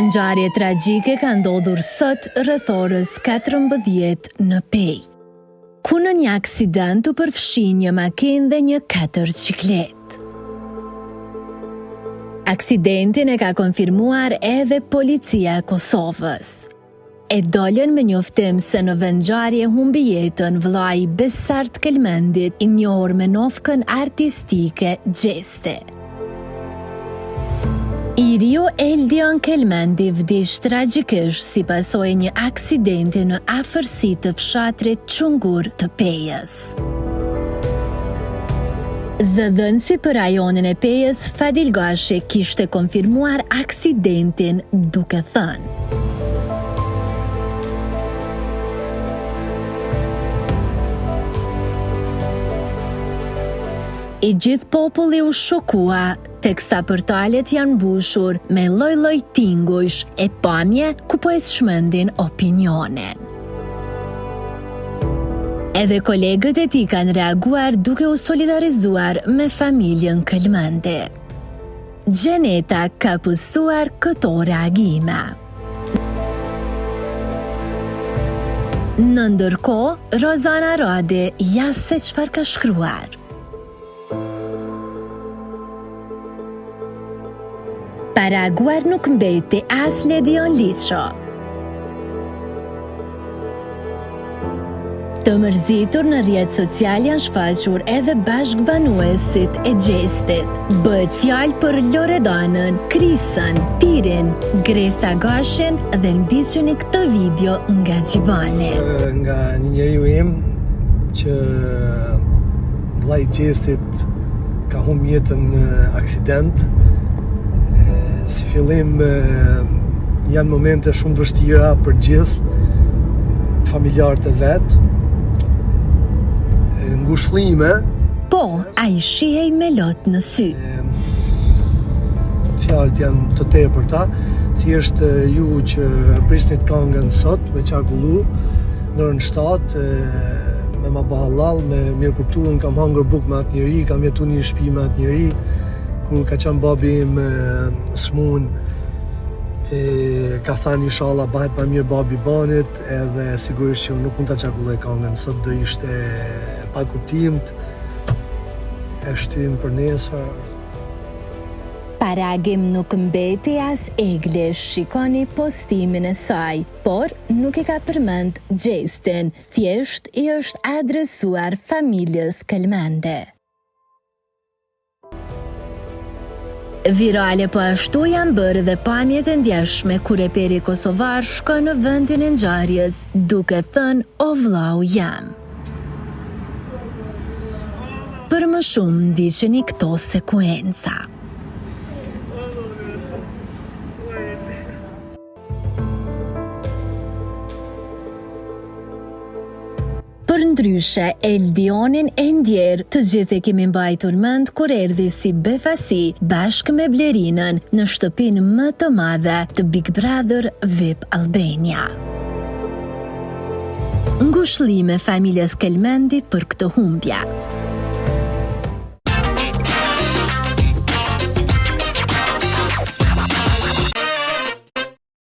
Një ngjarje tragjike ka ndodhur sot rreth orës 14 në Pejë, ku në një aksident u përfshin një makinë dhe një 4 cikletë. Aksidentin e ka konfirmuar edhe policia e Kosovës. E dolën me njoftim se në vend ngjarje humbi jetën vllai Besart Kelmendit, i njohur me nofkën artistike Gjeste. Irio Eldion Kelmendi vdiq tragjikisht si pasojë një aksidenti në afërsi të fshatrit Çungur të Pejës. Zëdhënësi për rajonin e Pejës, Fadil Gashi, kishte konfirmuar aksidentin duke thënë: I gjithë populli u shokua, teksa portalet janë mbushur me lloj-lloj tingujsh e pamje ku po e shmendin opinionin. Edhe kolegët e tij kanë reaguar duke u solidarizuar me familjen Kelmendi. Gjeneta ka postuar këto reagime. Në ndërkohë, Rozana Radi ja se çfarë ka shkruar. Pa reaguar nuk mbeti as Ledion Liço. Të mërzitur në rrjetet sociale janë shfaqur edhe bashkëbanuesit e Gjestit. Bëhet fjalë për Loredanën, Krisën, Tirin, Gresa Gashin dhe ndiqeni këtë video nga Gjibani. Nga një njeriu im që vllai i Gjestit ka humbur jetën në aksident. Si fillim janë momente shumë vështira për gjithë familjarët e vet. Ngushëllime. Po, ai shihej me lot në sy. Fjalët janë të tepërta. Thjesht ju që prisnit këngën sot me çarkullu në orën 7 me ma bahallall, me mirëkuptuar, kam hangër bukë me atë njeri, kam jetuar në një shtëpi me atë njeri. Kur ka qenë babi im smun, ka thënë inshallah bëhet më mirë babi banit, edhe sigurisht që nuk mund ta çarkulloj këngën, sot do ishte pa kuptim, e shtyn për nesër. Pa reagim nuk mbeti as Egle, shikoni postimin e saj, por nuk i ka përmend Gjestin, thjesht i është adresuar familjes Kelmendi. Virale po ashtu janë bërë dhe pamjet e ndjeshme kur reperi kosovar shkon në vendin e ngjarjes duke thënë o vllau jam. Për më shumë ndiqeni këto sekuenca. Për ndryshe, Eldionin e ndjerë të gjithë e kemi mbajtur mend kur erdhi si befasi bashkë me Blerinën në shtëpinë më të madhe të Big Brother VIP Albania. Ngushëllime familjes Kelmendi për këtë humbje.